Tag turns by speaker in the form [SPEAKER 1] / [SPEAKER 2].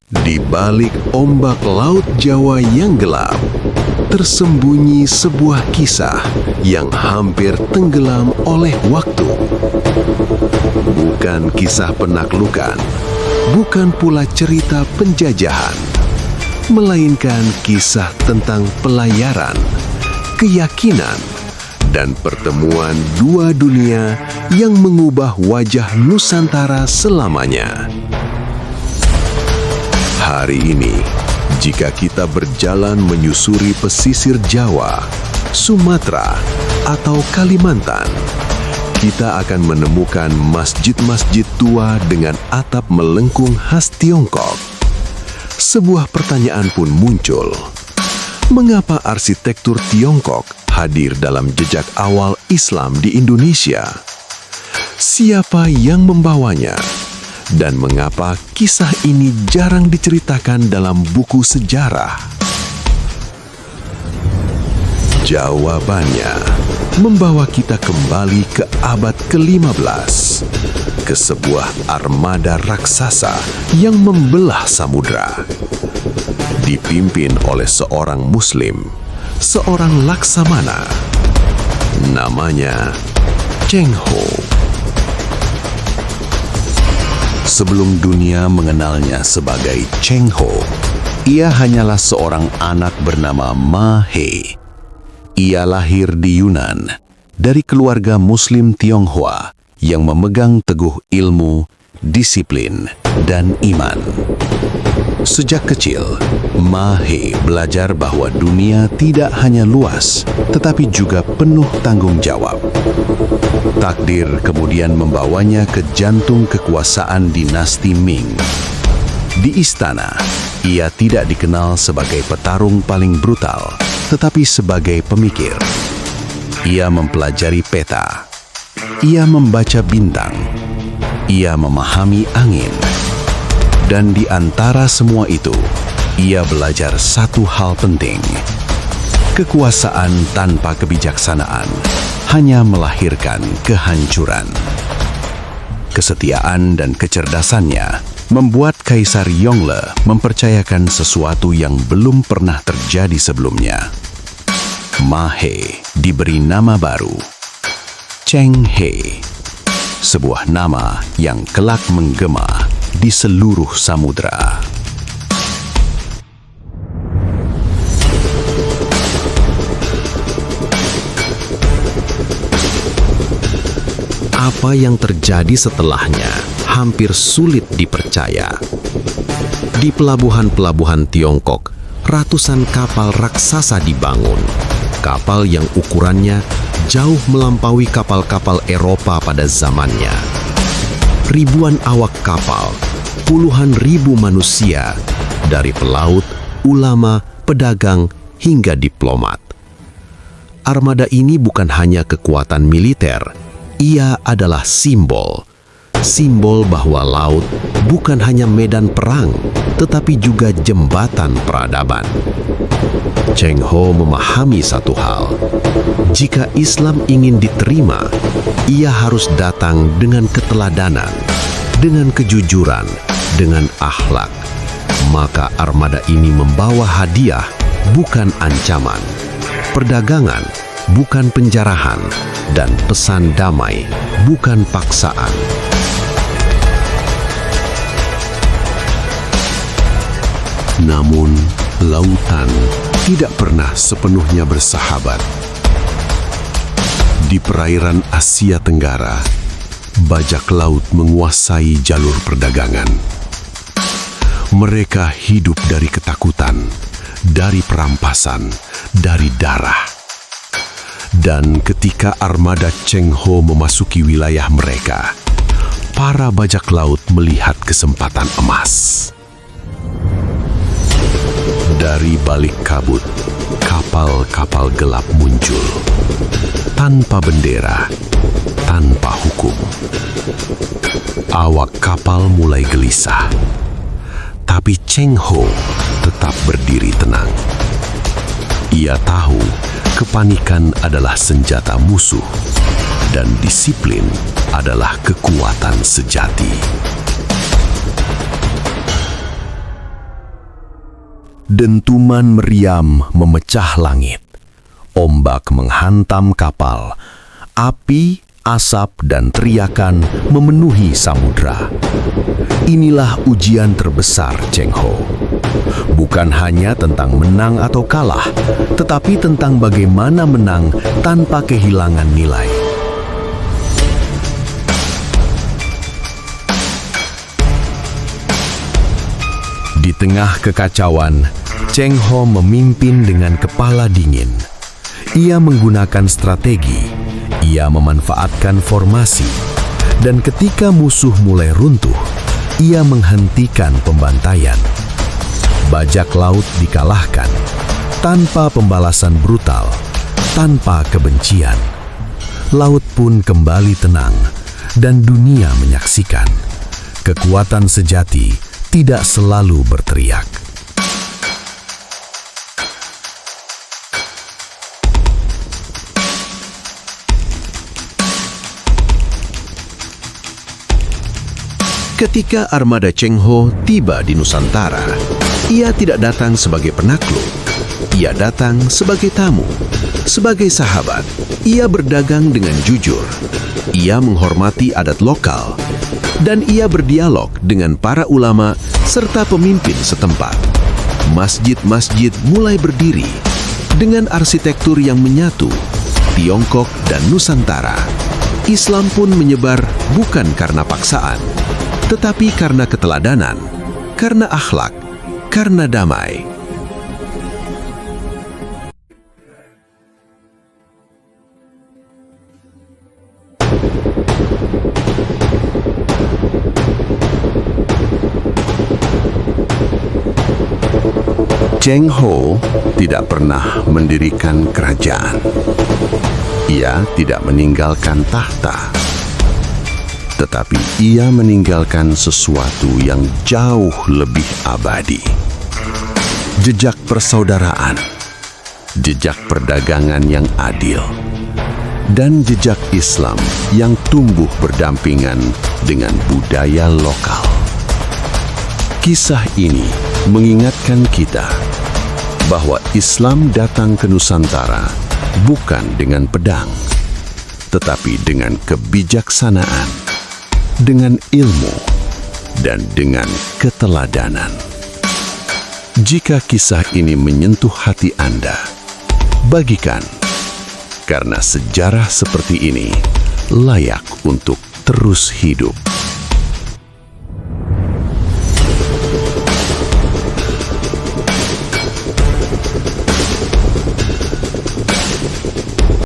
[SPEAKER 1] Di balik ombak laut Jawa yang gelap, tersembunyi sebuah kisah yang hampir tenggelam oleh waktu. Bukan kisah penaklukan, bukan pula cerita penjajahan, melainkan kisah tentang pelayaran, keyakinan, dan pertemuan dua dunia yang mengubah wajah Nusantara selamanya. Hari ini, jika kita berjalan menyusuri pesisir Jawa, Sumatera, atau Kalimantan, kita akan menemukan masjid-masjid tua dengan atap melengkung khas Tiongkok. Sebuah pertanyaan pun muncul. Mengapa arsitektur Tiongkok hadir dalam jejak awal Islam di Indonesia? Siapa yang membawanya? Dan mengapa kisah ini jarang diceritakan dalam buku sejarah? Jawabannya membawa kita kembali ke abad ke-15, ke sebuah armada raksasa yang membelah samudra. Dipimpin oleh seorang Muslim, seorang laksamana. Namanya Cheng Ho. Sebelum dunia mengenalnya sebagai Cheng Ho, ia hanyalah seorang anak bernama Ma He. Ia lahir di Yunan dari keluarga Muslim Tionghoa yang memegang teguh ilmu, disiplin, dan iman. Sejak kecil, Ma He belajar bahwa dunia tidak hanya luas, tetapi juga penuh tanggung jawab. Takdir kemudian membawanya ke jantung kekuasaan dinasti Ming. Di istana, ia tidak dikenal sebagai petarung paling brutal, tetapi sebagai pemikir. Ia mempelajari peta. Ia membaca bintang. Ia memahami angin. Dan di antara semua itu, ia belajar satu hal penting. Kekuasaan tanpa kebijaksanaan hanya melahirkan kehancuran. Kesetiaan dan kecerdasannya membuat Kaisar Yongle mempercayakan sesuatu yang belum pernah terjadi sebelumnya. Ma He diberi nama baru, Cheng He, sebuah nama yang kelak menggema di seluruh samudra. Apa yang terjadi setelahnya hampir sulit dipercaya. Di pelabuhan-pelabuhan Tiongkok, ratusan kapal raksasa dibangun. Kapal yang ukurannya jauh melampaui kapal-kapal Eropa pada zamannya. Ribuan awak kapal, puluhan ribu manusia, dari pelaut, ulama, pedagang, hingga diplomat. Armada ini bukan hanya kekuatan militer, ia adalah simbol bahwa laut bukan hanya medan perang, tetapi juga jembatan peradaban. Cheng Ho memahami satu hal, jika Islam ingin diterima, ia harus datang dengan keteladanan, dengan kejujuran, dengan akhlak. Maka armada ini membawa hadiah, bukan ancaman, perdagangan, bukan penjarahan, dan pesan damai, bukan paksaan. Namun, lautan tidak pernah sepenuhnya bersahabat. Di perairan Asia Tenggara, bajak laut menguasai jalur perdagangan. Mereka hidup dari ketakutan, dari perampasan, dari darah. Dan ketika armada Cheng Ho memasuki wilayah mereka, para bajak laut melihat kesempatan emas. Dari balik kabut, kapal-kapal gelap muncul. Tanpa bendera, tanpa hukum. Awak kapal mulai gelisah. Tapi Cheng Ho tetap berdiri tenang. Ia tahu kepanikan adalah senjata musuh dan disiplin adalah kekuatan sejati. Dentuman meriam memecah langit. Ombak menghantam kapal. Api, asap, dan teriakan memenuhi samudra. Inilah ujian terbesar Cheng Ho. Bukan hanya tentang menang atau kalah, tetapi tentang bagaimana menang tanpa kehilangan nilai. Di tengah kekacauan, Cheng Ho memimpin dengan kepala dingin. Ia menggunakan strategi, ia memanfaatkan formasi, dan ketika musuh mulai runtuh, ia menghentikan pembantaian. Bajak laut dikalahkan, tanpa pembalasan brutal, tanpa kebencian. Laut pun kembali tenang, dan dunia menyaksikan. Kekuatan sejati tidak selalu berteriak. Ketika armada Cheng Ho tiba di Nusantara, ia tidak datang sebagai penakluk. Ia datang sebagai tamu, sebagai sahabat. Ia berdagang dengan jujur. Ia menghormati adat lokal. Dan ia berdialog dengan para ulama serta pemimpin setempat. Masjid-masjid mulai berdiri dengan arsitektur yang menyatu, Tiongkok dan Nusantara. Islam pun menyebar bukan karena paksaan, tetapi karena keteladanan, karena akhlak, karena damai. Cheng Ho tidak pernah mendirikan kerajaan. Ia tidak meninggalkan tahta. Tetapi ia meninggalkan sesuatu yang jauh lebih abadi. Jejak persaudaraan, jejak perdagangan yang adil, dan jejak Islam yang tumbuh berdampingan dengan budaya lokal. Kisah ini mengingatkan kita bahwa Islam datang ke Nusantara bukan dengan pedang, tetapi dengan kebijaksanaan, dengan ilmu, dan dengan keteladanan. Jika kisah ini menyentuh hati Anda, bagikan, karena sejarah seperti ini layak untuk terus hidup.